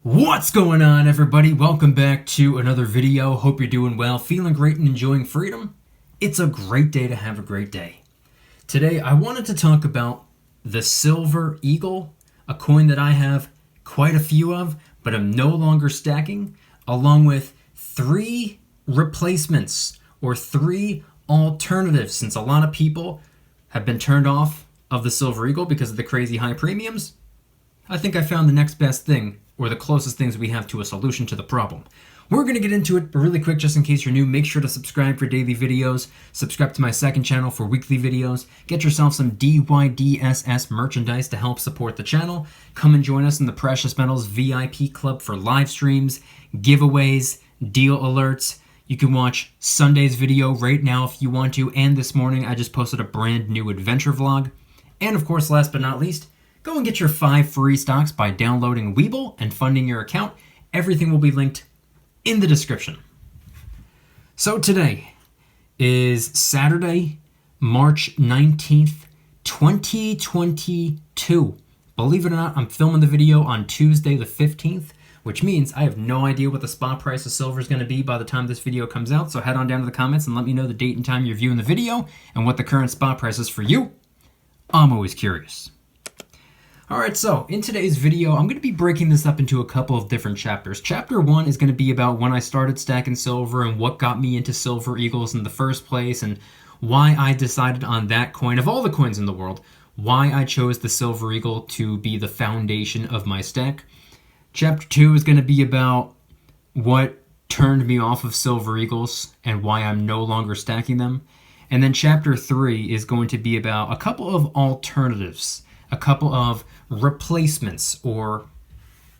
What's going on, everybody? Welcome back to another video. Hope you're doing well, feeling great, and enjoying freedom. It's a great day to have a great day. Today, I wanted to talk about the Silver Eagle, a coin that I have quite a few of, but I'm no longer stacking, along with three replacements or three alternatives, since a lot of people have been turned off of the Silver Eagle because of the crazy high premiums. I think I found the next best thing, or the closest things we have to a solution to the problem. We're going to get into it, but really quick, just in case you're new, make sure to subscribe for daily videos, subscribe to my second channel for weekly videos, get yourself some DYDSS merchandise to help support the channel, come and join us in the Precious Metals VIP Club for live streams, giveaways, deal alerts. You can watch Sunday's video right now if you want to, and this morning I just posted a brand new adventure vlog. And of course, last but not least, go and get your 5 free stocks by downloading Webull and funding your account. Everything will be linked in the description. So today is Saturday, March 19th, 2022. Believe it or not, I'm filming the video on Tuesday the 15th, which means I have no idea what the spot price of silver is going to be by the time this video comes out. So head on down to the comments and let me know the date and time you're viewing the video and what the current spot price is for you. I'm always curious. Alright, so in today's video, I'm going to be breaking this up into a couple of different chapters. Chapter 1 is going to be about when I started stacking silver and what got me into Silver Eagles in the first place and why I decided on that coin, of all the coins in the world, why I chose the Silver Eagle to be the foundation of my stack. Chapter 2 is going to be about what turned me off of Silver Eagles and why I'm no longer stacking them. And then Chapter 3 is going to be about a couple of alternatives, a couple of replacements, or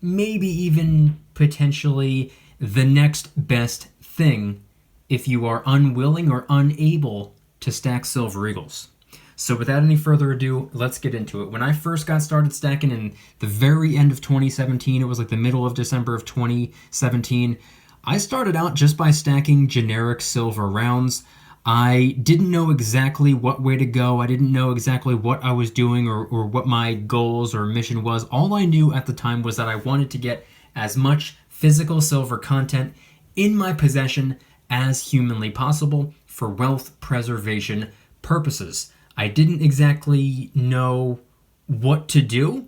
maybe even potentially the next best thing if you are unwilling or unable to stack Silver Eagles. So without any further ado, let's get into it. When I first got started stacking in the very end of 2017, it was like the middle of December of 2017, I started out just by stacking generic silver rounds. I didn't know exactly what way to go. I didn't know exactly what I was doing or what my goals or mission was. All I knew at the time was that I wanted to get as much physical silver content in my possession as humanly possible for wealth preservation purposes. I didn't exactly know what to do,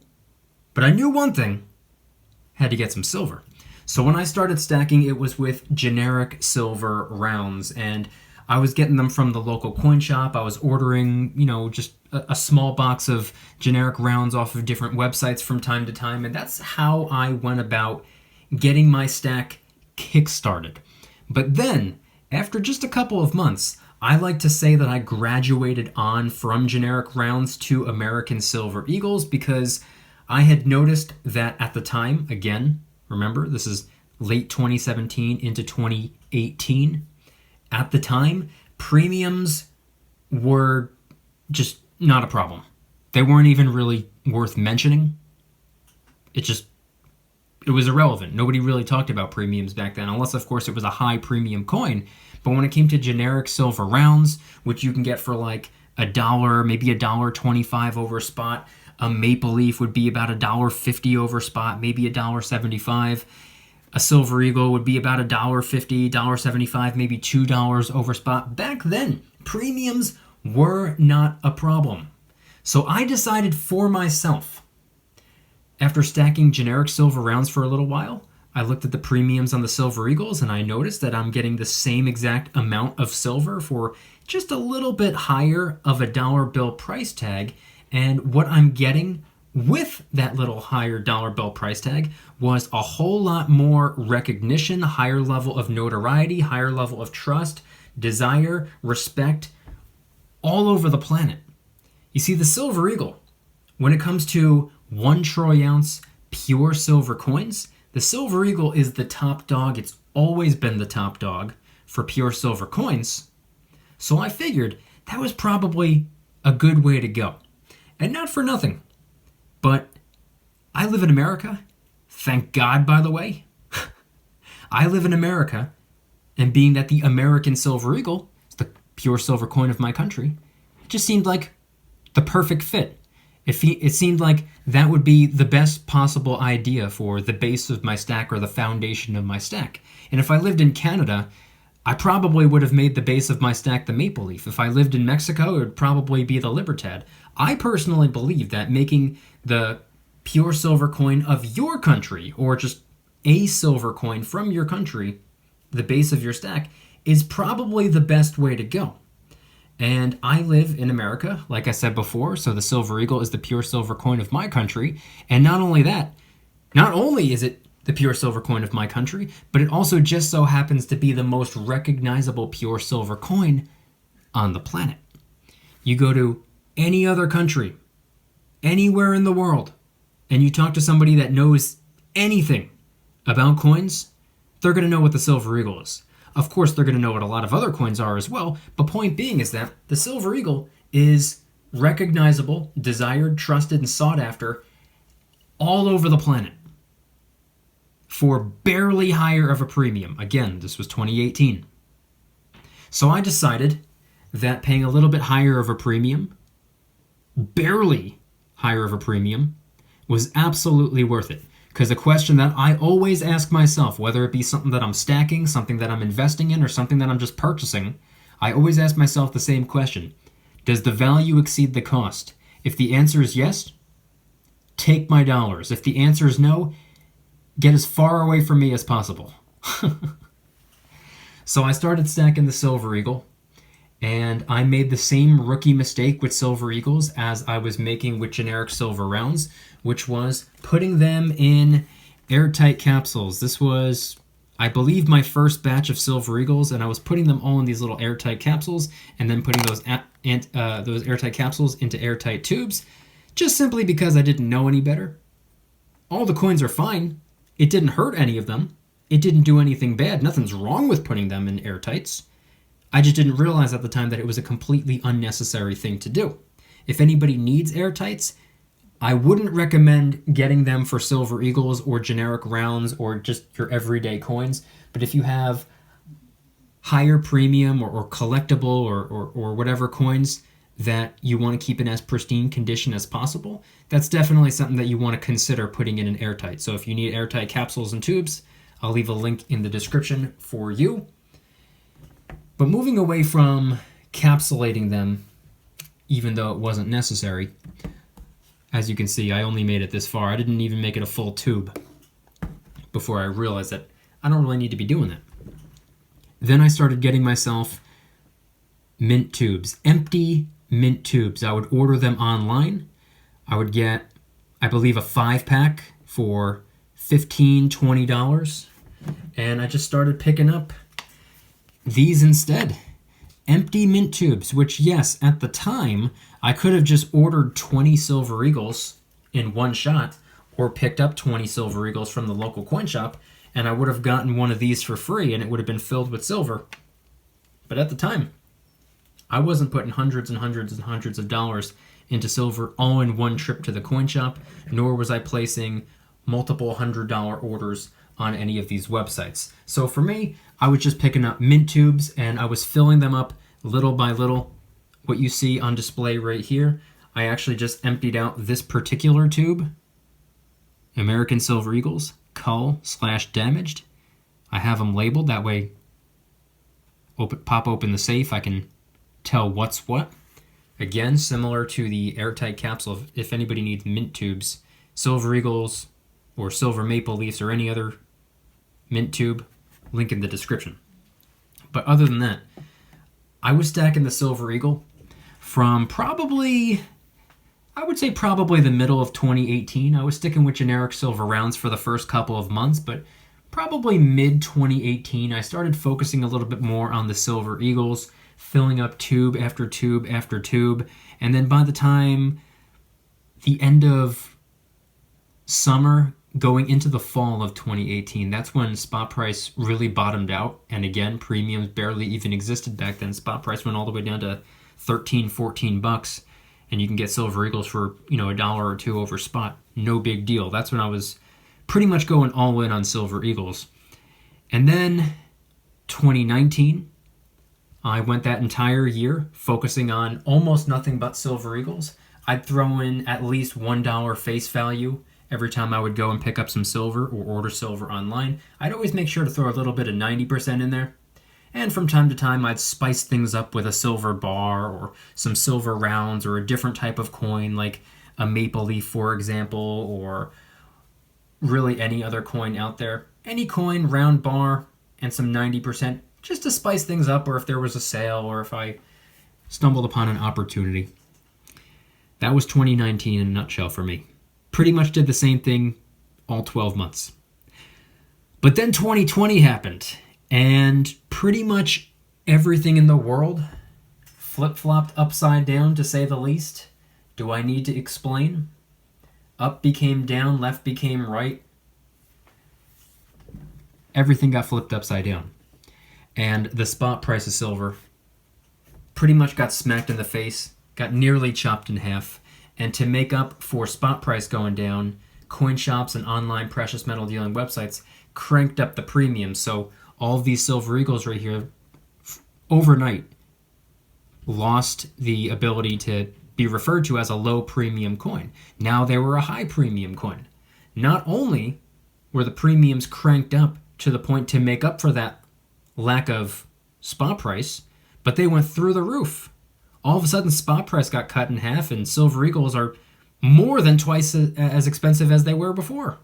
but I knew one thing: had to get some silver. So when I started stacking, it was with generic silver rounds, and I was getting them from the local coin shop. I was ordering, just a small box of generic rounds off of different websites from time to time. And that's how I went about getting my stack kickstarted. But then, after just a couple of months, I like to say that I graduated on from generic rounds to American Silver Eagles, because I had noticed that at the time, again, remember, this is late 2017 into 2018, at the time, premiums were just not a problem. They weren't even really worth mentioning. It was irrelevant. Nobody really talked about premiums back then, unless, of course, it was a high premium coin. But when it came to generic silver rounds, which you can get for like $1, maybe $1.25 over spot, a Maple Leaf would be about $1.50 over spot, maybe $1.75. A Silver Eagle would be about $1.50, $1.75, maybe $2 over spot. Back then, premiums were not a problem. So I decided for myself, after stacking generic silver rounds for a little while, I looked at the premiums on the Silver Eagles and I noticed that I'm getting the same exact amount of silver for just a little bit higher of a dollar bill price tag. And what I'm getting with that little higher dollar bill price tag was a whole lot more recognition, higher level of notoriety, higher level of trust, desire, respect, all over the planet. You see, the Silver Eagle, when it comes to 1 troy ounce pure silver coins, the Silver Eagle is the top dog. It's always been the top dog for pure silver coins. So I figured that was probably a good way to go. And not for nothing, but I live in America. Thank God, by the way. I live in America, and being that the American Silver Eagle is the pure silver coin of my country, it just seemed like the perfect fit. It seemed like that would be the best possible idea for the base of my stack or the foundation of my stack. And if I lived in Canada, I probably would have made the base of my stack the Maple Leaf. If I lived in Mexico, it would probably be the Libertad. I personally believe that making the pure silver coin of your country, or just a silver coin from your country, the base of your stack, is probably the best way to go. And I live in America, like I said before, so the Silver Eagle is the pure silver coin of my country. And not only that, not only is it the pure silver coin of my country, but it also just so happens to be the most recognizable pure silver coin on the planet. You go to any other country, anywhere in the world, and you talk to somebody that knows anything about coins, they're going to know what the Silver Eagle is. Of course, they're going to know what a lot of other coins are as well, but point being is that the Silver Eagle is recognizable, desired, trusted, and sought after all over the planet for barely higher of a premium. Again, this was 2018. So I decided that paying a little bit higher of a premium, barely higher of a premium, was absolutely worth it. Because the question that I always ask myself, whether it be something that I'm stacking, something that I'm investing in, or something that I'm just purchasing, I always ask myself the same question. Does the value exceed the cost? If the answer is yes, take my dollars. If the answer is no, get as far away from me as possible. So I started stacking the Silver Eagle, and I made the same rookie mistake with Silver Eagles as I was making with generic silver rounds, which was putting them in airtight capsules. This was, I believe, my first batch of Silver Eagles, and I was putting them all in these little airtight capsules and then putting those airtight capsules into airtight tubes, just simply because I didn't know any better. All the coins are fine. It didn't hurt any of them. It didn't do anything bad. Nothing's wrong with putting them in airtights. I just didn't realize at the time that it was a completely unnecessary thing to do. If anybody needs airtights, I wouldn't recommend getting them for Silver Eagles or generic rounds or just your everyday coins. But if you have higher premium or collectible or whatever coins that you want to keep in as pristine condition as possible, that's definitely something that you want to consider putting in an airtight. So if you need airtight capsules and tubes, I'll leave a link in the description for you. But moving away from capsulating them, even though it wasn't necessary, as you can see, I only made it this far. I didn't even make it a full tube before I realized that I don't really need to be doing that. Then I started getting myself mint tubes, empty mint tubes. I would order them online. I would get, I believe, a 5-pack for $15, $20. And I just started picking up these instead. Empty mint tubes, which, yes, at the time, I could have just ordered 20 Silver Eagles in one shot or picked up 20 Silver Eagles from the local coin shop, and I would have gotten one of these for free, and it would have been filled with silver. But at the time, I wasn't putting hundreds and hundreds and hundreds of dollars into silver all in one trip to the coin shop, nor was I placing multiple $100 orders on any of these websites. So for me, I was just picking up mint tubes and I was filling them up little by little. What you see on display right here, I actually just emptied out this particular tube, American Silver Eagles, cull/damaged. I have them labeled, that way pop open the safe, I can tell what's what. Again, similar to the airtight capsule, if anybody needs mint tubes, Silver Eagles or Silver Maple Leafs or any other mint tube, link in the description. But other than that, I was stacking the Silver Eagle from probably, I would say probably the middle of 2018. I was sticking with generic silver rounds for the first couple of months, but probably mid-2018, I started focusing a little bit more on the Silver Eagles, filling up tube after tube after tube, and then by the time the end of summer, going into the fall of 2018, that's when spot price really bottomed out. And again, premiums barely even existed back then. Spot price went all the way down to $13, $14, and you can get Silver Eagles for, $1 or $2 over spot. No big deal. That's when I was pretty much going all in on Silver Eagles. And then 2019, I went that entire year focusing on almost nothing but Silver Eagles. I'd throw in at least $1 face value every time I would go and pick up some silver or order silver online. I'd always make sure to throw a little bit of 90% in there. And from time to time, I'd spice things up with a silver bar or some silver rounds or a different type of coin, like a maple leaf, for example, or really any other coin out there. Any coin, round bar, and some 90%, just to spice things up, or if there was a sale, or if I stumbled upon an opportunity. That was 2019 in a nutshell for me. Pretty much did the same thing all 12 months. But then 2020 happened, and pretty much everything in the world flip-flopped upside down, to say the least. Do I need to explain? Up became down, left became right. Everything got flipped upside down. And the spot price of silver pretty much got smacked in the face, got nearly chopped in half. And to make up for spot price going down, coin shops and online precious metal dealing websites cranked up the premium. So all of these silver eagles right here, overnight, lost the ability to be referred to as a low premium coin. Now they were a high premium coin. Not only were the premiums cranked up to the point to make up for that lack of spot price, but they went through the roof. All of a sudden, spot price got cut in half, and silver eagles are more than twice as expensive as they were before.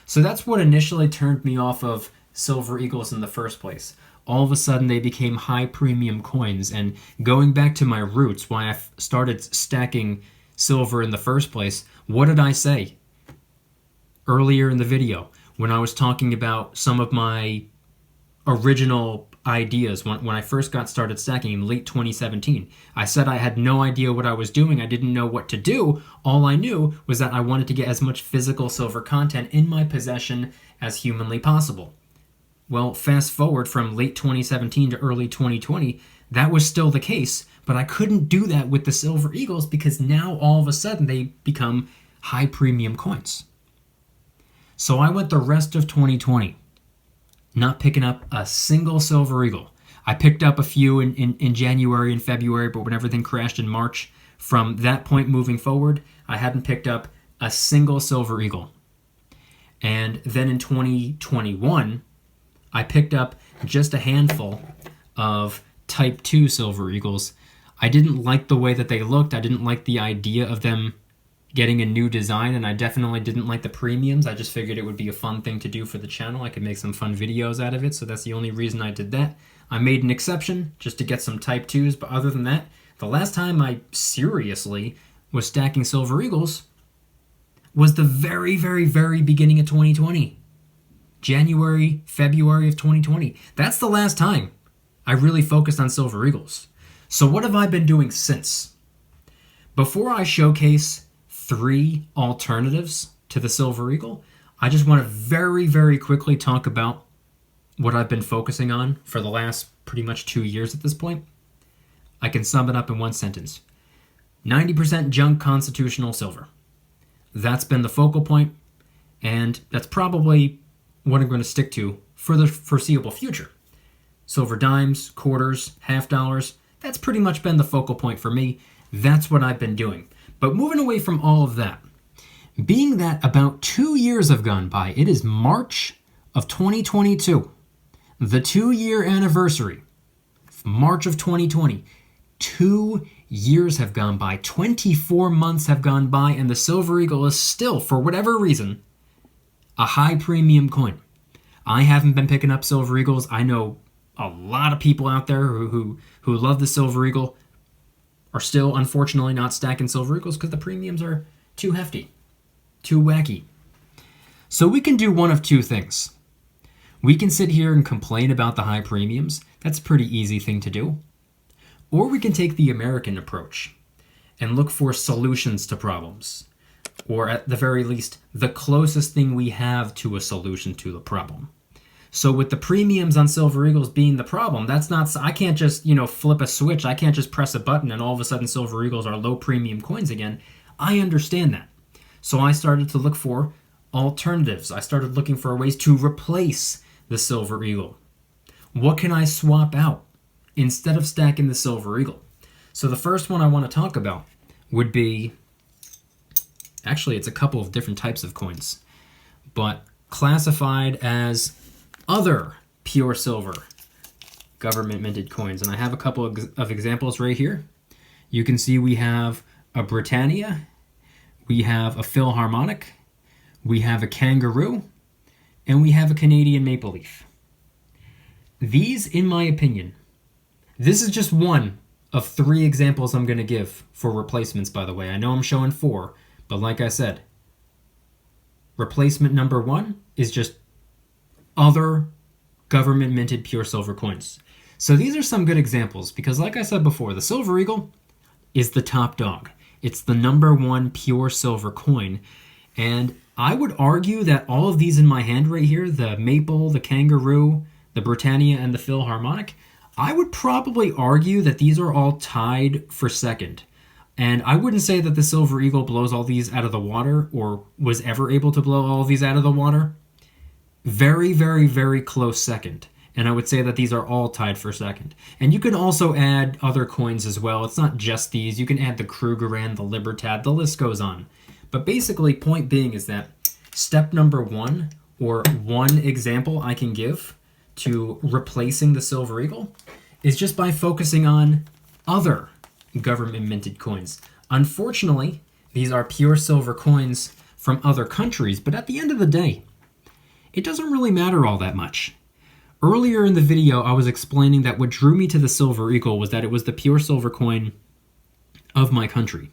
So that's what initially turned me off of silver eagles in the first place. All of a sudden, they became high premium coins, and going back to my roots, why I started stacking silver in the first place, what did I say earlier in the video when I was talking about some of my original ideas when I first got started stacking in late 2017. I said I had no idea what I was doing. I didn't know what to do. All I knew was that I wanted to get as much physical silver content in my possession as humanly possible. Well, fast forward from late 2017 to early 2020, that was still the case, but I couldn't do that with the silver eagles because now all of a sudden they become high premium coins. So I went the rest of 2020 not picking up a single silver eagle. I picked up a few in January and February, but when everything crashed in March, from that point moving forward, I hadn't picked up a single silver eagle. And then in 2021, I picked up just a handful of Type 2 silver eagles. I didn't like the way that they looked. I didn't like the idea of them getting a new design, and I definitely didn't like the premiums. I just figured it would be a fun thing to do for the channel. I could make some fun videos out of it, so that's the only reason I did that. I made an exception just to get some Type 2s, but other than that, the last time I seriously was stacking silver eagles was the very, very, very beginning of 2020. January, February of 2020. That's the last time I really focused on silver eagles. So what have I been doing since? Before I showcase 3 alternatives to the silver eagle, I just want to very, very quickly talk about what I've been focusing on for the last pretty much 2 years at this point. I can sum it up in one sentence. 90% junk constitutional silver. That's been the focal point, and that's probably what I'm going to stick to for the foreseeable future. Silver dimes, quarters, half dollars, that's pretty much been the focal point for me. That's what I've been doing. But moving away from all of that, being that about 2 years have gone by, it is March of 2022, the 2-year anniversary, March of 2020. 2 years have gone by, 24 months have gone by, and the silver eagle is still, for whatever reason, a high premium coin. I haven't been picking up silver eagles. I know a lot of people out there who love the silver eagle are still, unfortunately, not stacking silver eagles because the premiums are too hefty, too wacky. So we can do one of two things. We can sit here and complain about the high premiums. That's a pretty easy thing to do. Or we can take the American approach and look for solutions to problems. Or at the very least, the closest thing we have to a solution to the problem. So with the premiums on silver eagles being the problem, that's not, I can't just, flip a switch. I can't just press a button and all of a sudden silver eagles are low premium coins again. I understand that. So I started to look for alternatives. I started looking for ways to replace the silver eagle. What can I swap out instead of stacking the silver eagle? So the first one I want to talk about would be, actually it's a couple of different types of coins, but classified as other pure silver government minted coins. And I have a couple of examples right here. You can see we have a Britannia, we have a Philharmonic, we have a Kangaroo, and we have a Canadian maple leaf. These, in my opinion, this is just one of 3 examples I'm going to give for replacements, by the way. I know I'm showing 4, but like I said, replacement number 1 is just other government minted pure silver coins. So these are some good examples because, like I said before, the Silver Eagle is the top dog. It's the number 1 pure silver coin. And I would argue that all of these in my hand right here, the Maple, the Kangaroo, the Britannia, and the Philharmonic, I would probably argue that these are all tied for second. And I wouldn't say that the Silver Eagle blows all these out of the water or was ever able to blow all of these out of the water. Very, very, very close second. And I would say that these are all tied for second. And you can also add other coins as well. It's not just these. You can add the Krugerrand, the Libertad, the list goes on. But basically, point being is that step number 1, or one example I can give to replacing the Silver Eagle, is just by focusing on other government minted coins. Unfortunately, these are pure silver coins from other countries, but at the end of the day, it doesn't really matter all that much. Earlier in the video, I was explaining that what drew me to the Silver Eagle was that it was the pure silver coin of my country.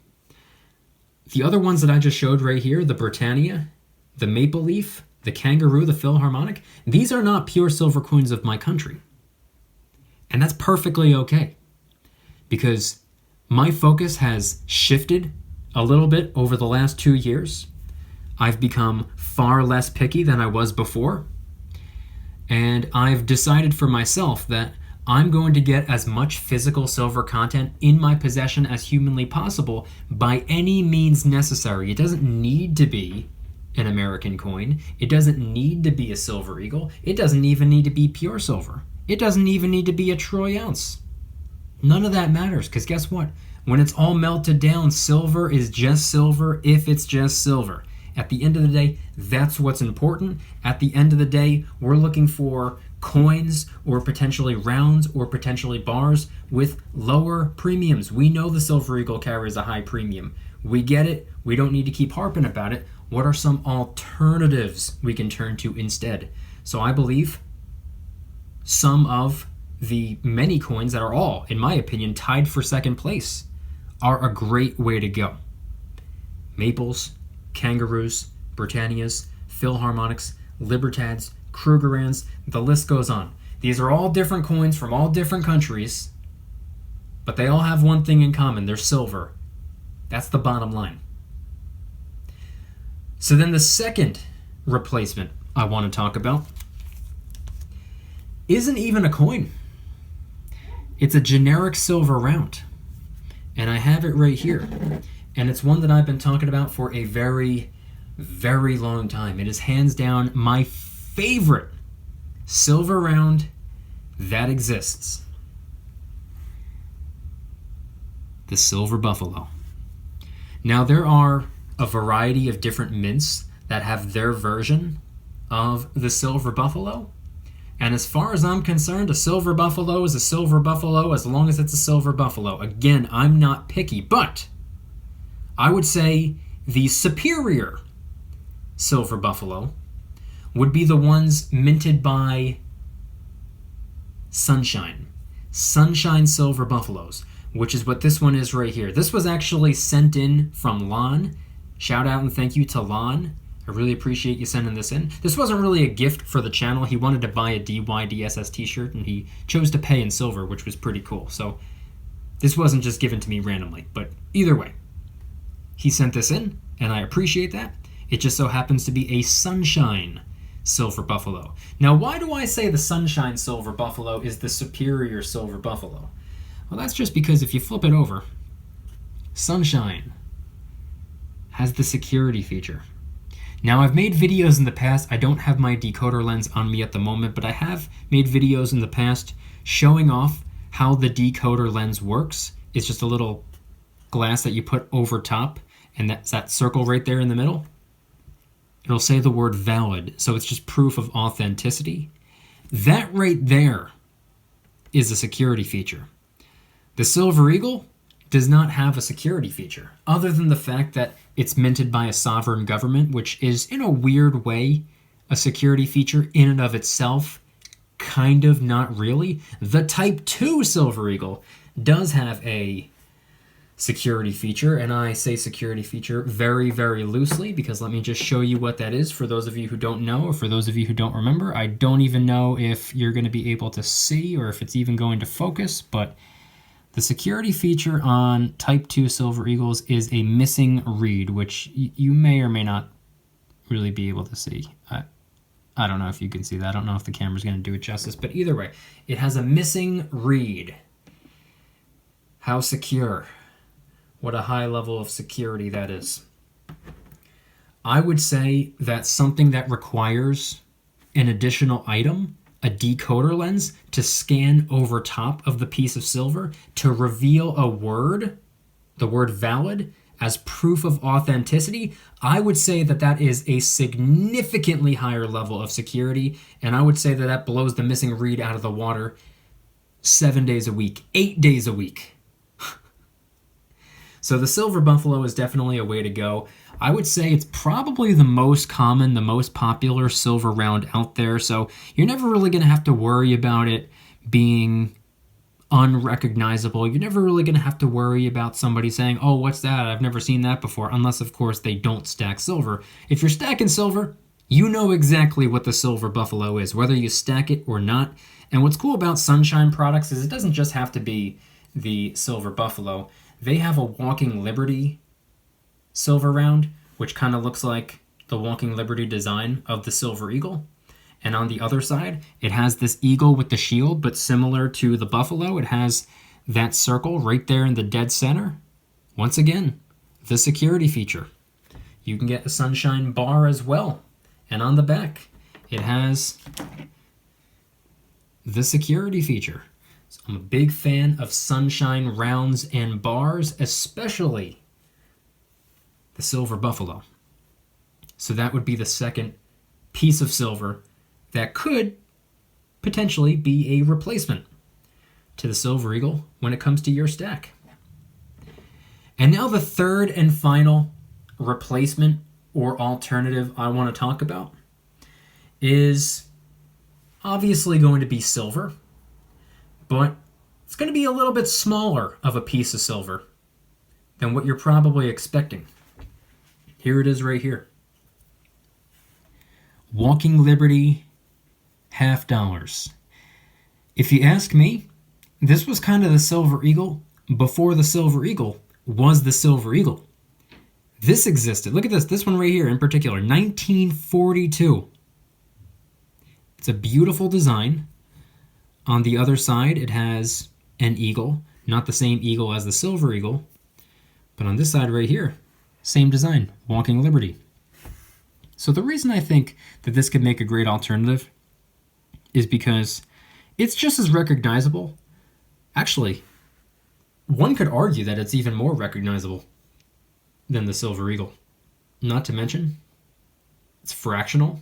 The other ones that I just showed right here, the Britannia, the Maple Leaf, the Kangaroo, the Philharmonic, these are not pure silver coins of my country. And that's perfectly okay, because my focus has shifted a little bit over the last 2 years. I've become far less picky than I was before. And I've decided for myself that I'm going to get as much physical silver content in my possession as humanly possible by any means necessary. It doesn't need to be an American coin. It doesn't need to be a Silver Eagle. It doesn't even need to be pure silver. It doesn't even need to be a troy ounce. None of that matters, because guess what? When it's all melted down, silver is just silver if it's just silver. At the end of the day, that's what's important. At the end of the day, we're looking for coins or potentially rounds or potentially bars with lower premiums. We know the Silver Eagle carries a high premium. We get it. We don't need to keep harping about it. What are some alternatives we can turn to instead? So I believe some of the many coins that are all, in my opinion, tied for second place are a great way to go. Maples, Kangaroos, Britannias, Philharmonics, Libertads, Krugerrands, the list goes on. These are all different coins from all different countries, but they all have one thing in common. They're silver. That's the bottom line. So then the second replacement I want to talk about isn't even a coin. It's a generic silver round. And I have it right here. And it's one that I've been talking about for a very, very long time. It is hands down my favorite silver round that exists. The Silver Buffalo. Now there are a variety of different mints that have their version of the Silver Buffalo. And as far as I'm concerned, a Silver Buffalo is a Silver Buffalo as long as it's a Silver Buffalo. Again, I'm not picky, but I would say the superior Silver Buffalo would be the ones minted by Sunshine. Sunshine Silver Buffaloes, which is what this one is right here. This was actually sent in from Lon. Shout out and thank you to Lon. I really appreciate you sending this in. This wasn't really a gift for the channel. He wanted to buy a DYDSS t-shirt, and he chose to pay in silver, which was pretty cool. So this wasn't just given to me randomly, but either way, he sent this in, and I appreciate that. It just so happens to be a Sunshine Silver Buffalo. Now, why do I say the Sunshine Silver Buffalo is the superior Silver Buffalo? Well, that's just because if you flip it over, Sunshine has the security feature. Now, I've made videos in the past. I don't have my decoder lens on me at the moment, but I have made videos in the past showing off how the decoder lens works. It's just a little glass that you put over top, and that's that circle right there in the middle, it'll say the word valid. So it's just proof of authenticity. That right there is a security feature. The Silver Eagle does not have a security feature, other than the fact that it's minted by a sovereign government, which is, in a weird way, a security feature in and of itself. Kind of, not really. The Type 2 Silver Eagle does have a security feature, and I say security feature very, very loosely, because let me just show you what that is for those of you who don't know, or for those of you who don't remember. I don't even know if you're going to be able to see or if it's even going to focus, but the security feature on Type 2 Silver Eagles is a missing reed, which you may or may not really be able to see. I don't know if you can see that. I don't know if the camera's going to do it justice, but either way, it has a missing reed. How secure? What a high level of security that is. I would say that something that requires an additional item, a decoder lens, to scan over top of the piece of silver to reveal a word, the word valid, as proof of authenticity, I would say that that is a significantly higher level of security, and I would say that that blows the missing reed out of the water 7 days a week, 8 days a week. So the Silver Buffalo is definitely a way to go. I would say it's probably the most common, the most popular silver round out there, so you're never really going to have to worry about it being unrecognizable. You're never really going to have to worry about somebody saying, oh, what's that? I've never seen that before, unless, of course, they don't stack silver. If you're stacking silver, you know exactly what the Silver Buffalo is, whether you stack it or not. And what's cool about Sunshine products is it doesn't just have to be the Silver Buffalo. They have a Walking Liberty silver round, which kind of looks like the Walking Liberty design of the Silver Eagle. And on the other side, it has this eagle with the shield, but similar to the buffalo, it has that circle right there in the dead center. Once again, the security feature. You can get a Sunshine bar as well. And on the back, it has the security feature. So I'm a big fan of Sunshine rounds and bars, especially the Silver Buffalo. So that would be the second piece of silver that could potentially be a replacement to the Silver Eagle when it comes to your stack. And now the third and final replacement or alternative I want to talk about is obviously going to be silver, but it's going to be a little bit smaller of a piece of silver than what you're probably expecting. Here it is right here. Walking Liberty $50. If you ask me, this was kind of the Silver Eagle before the Silver Eagle was the Silver Eagle. This existed. Look at this one right here in particular, 1942. It's a beautiful design. On the other side, it has an eagle, not the same eagle as the Silver Eagle, but on this side right here, same design, Walking Liberty. So the reason I think that this could make a great alternative is because it's just as recognizable. Actually, one could argue that it's even more recognizable than the Silver Eagle. Not to mention, it's fractional.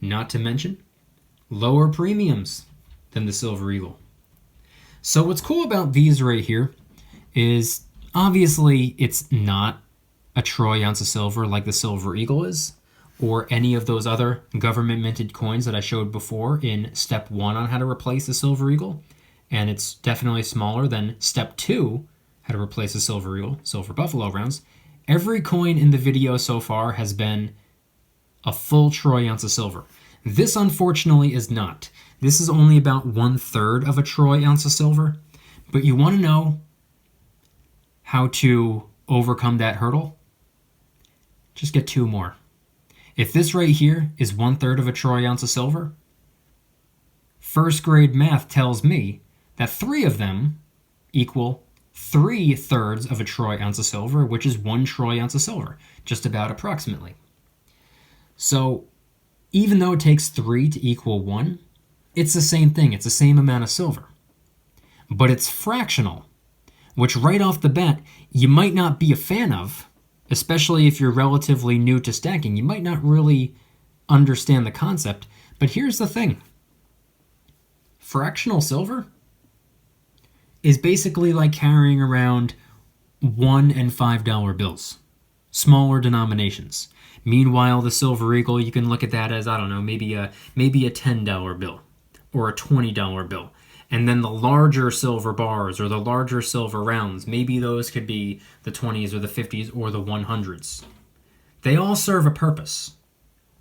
Not to mention, lower premiums than the Silver Eagle. So what's cool about these right here is obviously it's not a troy ounce of silver like the Silver Eagle is, or any of those other government minted coins that I showed before in step 1 on how to replace the Silver Eagle. And it's definitely smaller than step 2, how to replace the Silver Eagle, Silver Buffalo rounds. Every coin in the video so far has been a full troy ounce of silver. This unfortunately is not. This is only about 1/3 of a troy ounce of silver. But you want to know how to overcome that hurdle? Just get 2 more. If this right here is 1/3 of a troy ounce of silver, first grade math tells me that 3 of them equal 3/3 of a troy ounce of silver, which is 1 troy ounce of silver, just about approximately. So even though it takes 3 to equal 1, it's the same thing. It's the same amount of silver. But it's fractional, which right off the bat, you might not be a fan of, especially if you're relatively new to stacking. You might not really understand the concept, but here's the thing. Fractional silver is basically like carrying around $1 and $5 bills, smaller denominations. Meanwhile, the Silver Eagle, you can look at that as, I don't know, maybe a $10 bill or a $20 bill. And then the larger silver bars or the larger silver rounds, maybe those could be the 20s or the 50s or the 100s. They all serve a purpose.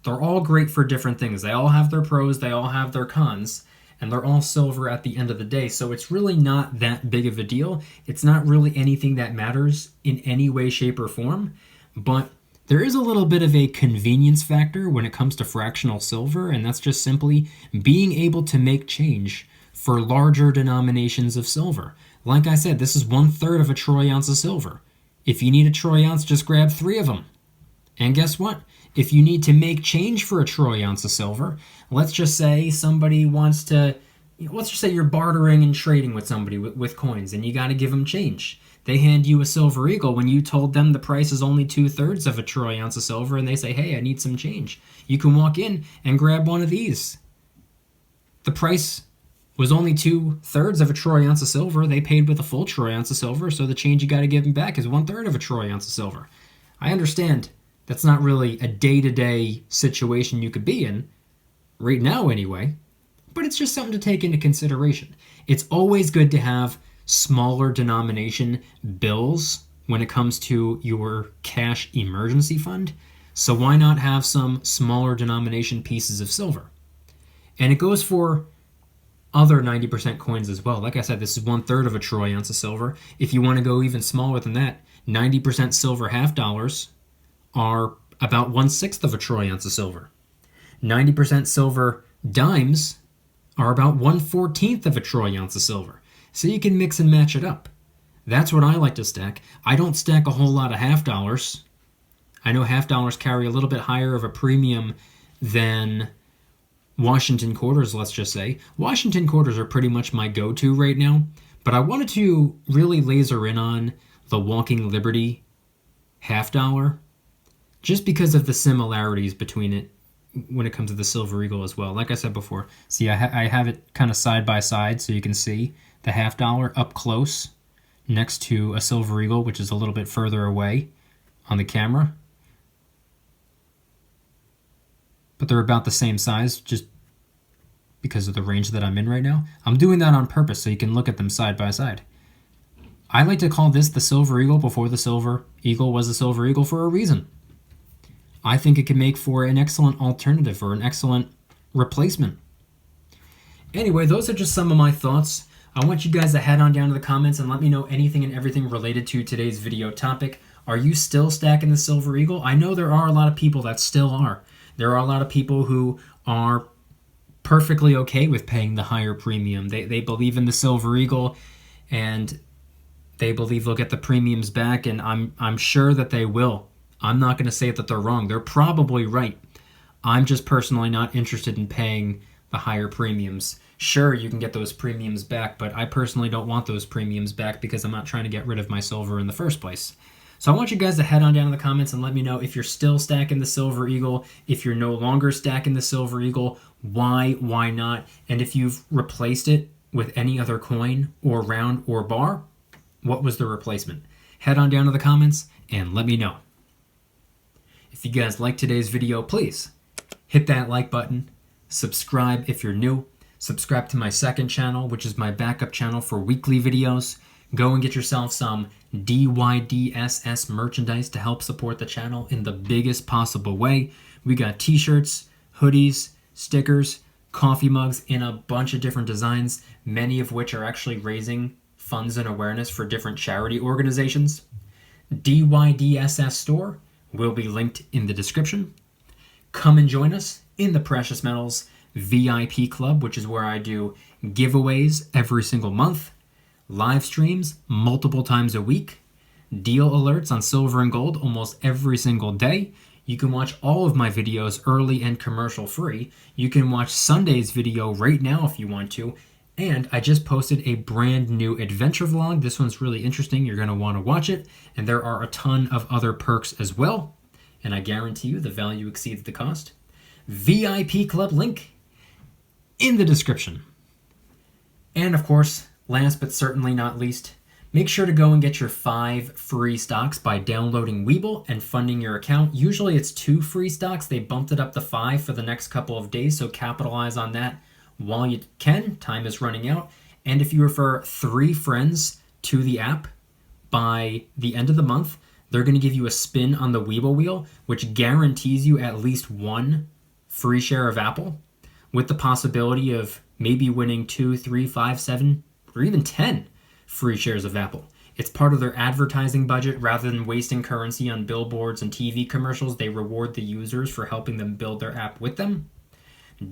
They're all great for different things. They all have their pros, they all have their cons, and they're all silver at the end of the day. So it's really not that big of a deal. It's not really anything that matters in any way, shape, or form. But there is a little bit of a convenience factor when it comes to fractional silver, and that's just simply being able to make change for larger denominations of silver. Like I said, this is 1/3 of a troy ounce of silver. If you need a troy ounce, just grab 3 of them. And guess what? If you need to make change for a troy ounce of silver, let's just say somebody wants to, let's just say you're bartering and trading with somebody with coins, and you got to give them change. They hand you a Silver Eagle when you told them the price is only 2/3 of a troy ounce of silver, and they say, hey, I need some change. You can walk in and grab one of these. The price was only 2/3 of a troy ounce of silver. They paid with a full troy ounce of silver, so the change you got to give them back is 1/3 of a troy ounce of silver. I understand that's not really a day-to-day situation you could be in, right now anyway, but it's just something to take into consideration. It's always good to have smaller denomination bills when it comes to your cash emergency fund, so why not have some smaller denomination pieces of silver? And it goes for other 90% coins as well. Like I said, this is 1/3 of a troy ounce of silver. If you want to go even smaller than that, 90% silver half dollars are about 1/6 of a troy ounce of silver. 90% silver dimes are about 1/14 of a troy ounce of silver. So you can mix and match it up. That's what I like to stack. I don't stack a whole lot of half dollars. I know half dollars carry a little bit higher of a premium than Washington quarters, let's just say. Washington quarters are pretty much my go-to right now, but I wanted to really laser in on the Walking Liberty half dollar, just because of the similarities between it when it comes to the Silver Eagle as well. Like I said before, see, I have it kind of side by side so you can see the half dollar up close next to a Silver Eagle, which is a little bit further away on the camera. But they're about the same size just because of the range that I'm in right now. I'm doing that on purpose so you can look at them side by side. I like to call this the Silver Eagle before the Silver Eagle was a Silver Eagle for a reason. I think it can make for an excellent alternative or an excellent replacement. Anyway, those are just some of my thoughts. I want you guys to head on down to the comments and let me know anything and everything related to today's video topic. Are you still stacking the Silver Eagle? I know there are a lot of people that still are. There are a lot of people who are perfectly okay with paying the higher premium. They believe in the Silver Eagle, and they believe they'll get the premiums back, and I'm sure that they will. I'm not going to say that they're wrong. They're probably right. I'm just personally not interested in paying the higher premiums. Sure, you can get those premiums back, but I personally don't want those premiums back because I'm not trying to get rid of my silver in the first place. So I want you guys to head on down in the comments and let me know if you're still stacking the Silver Eagle, if you're no longer stacking the Silver Eagle, why not, and if you've replaced it with any other coin or round or bar, what was the replacement? Head on down to the comments and let me know. If you guys liked today's video, please hit that like button, subscribe if you're new, subscribe to my second channel, which is my backup channel for weekly videos. Go and get yourself some DYDSS merchandise to help support the channel in the biggest possible way. We got t-shirts, hoodies, stickers, coffee mugs in a bunch of different designs, many of which are actually raising funds and awareness for different charity organizations. DYDSS store will be linked in the description. Come and join us in the Precious Metals VIP Club, which is where I do giveaways every single month, live streams multiple times a week, deal alerts on silver and gold almost every single day. You can watch all of my videos early and commercial free. You can watch Sunday's video right now if you want to, And I just posted a brand new adventure vlog. This one's really interesting. You're going to want to watch it. And there are a ton of other perks as well. And I guarantee you the value exceeds the cost. VIP Club link in the description. And of course, last but certainly not least, make sure to go and get your 5 free stocks by downloading Webull and funding your account. Usually it's 2 free stocks. They bumped it up to 5 for the next couple of days, so capitalize on that while you can. Time is running out. And if you refer 3 friends to the app by the end of the month, they're going to give you a spin on the Webull wheel, which guarantees you at least 1 free share of Apple, with the possibility of maybe winning 2, 3, 5, 7, or even 10 free shares of Apple. It's part of their advertising budget. Rather than wasting currency on billboards and TV commercials, they reward the users for helping them build their app with them.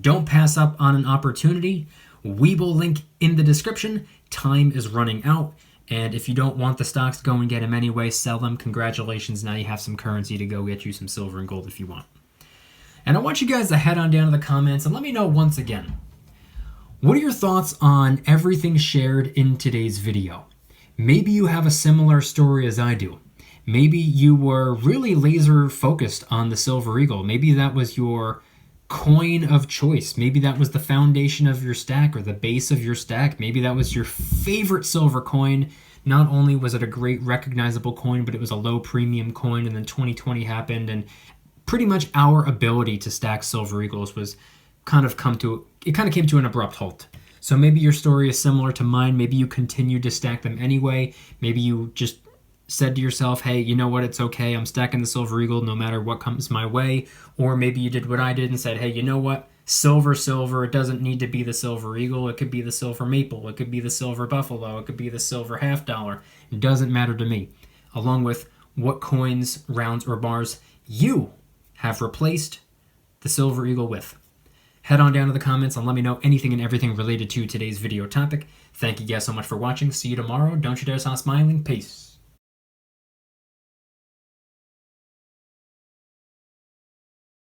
Don't pass up on an opportunity. Webull link in the description. Time is running out. And if you don't want the stocks, go and get them anyway. Sell them. Congratulations. Now you have some currency to go get you some silver and gold if you want. And I want you guys to head on down to the comments and let me know once again, what are your thoughts on everything shared in today's video? Maybe you have a similar story as I do. Maybe you were really laser focused on the Silver Eagle. Maybe that was your coin of choice. Maybe that was the foundation of your stack or the base of your stack. Maybe that was your favorite silver coin. Not only was it a great recognizable coin, but it was a low premium coin, and then 2020 happened, and pretty much our ability to stack Silver Eagles was kind of came to an abrupt halt. So maybe your story is similar to mine. Maybe you continued to stack them anyway. Maybe you just said to yourself, hey, you know what, it's okay, I'm stacking the Silver Eagle no matter what comes my way. Or maybe you did what I did and said, hey, you know what, silver, it doesn't need to be the Silver Eagle. It could be the Silver Maple. It could be the Silver Buffalo. It could be the Silver Half Dollar. It doesn't matter to me. Along with what coins, rounds, or bars you have replaced the Silver Eagle with. Head on down to the comments and let me know anything and everything related to today's video topic. Thank you guys so much for watching. See you tomorrow. Don't you dare stop smiling. Peace.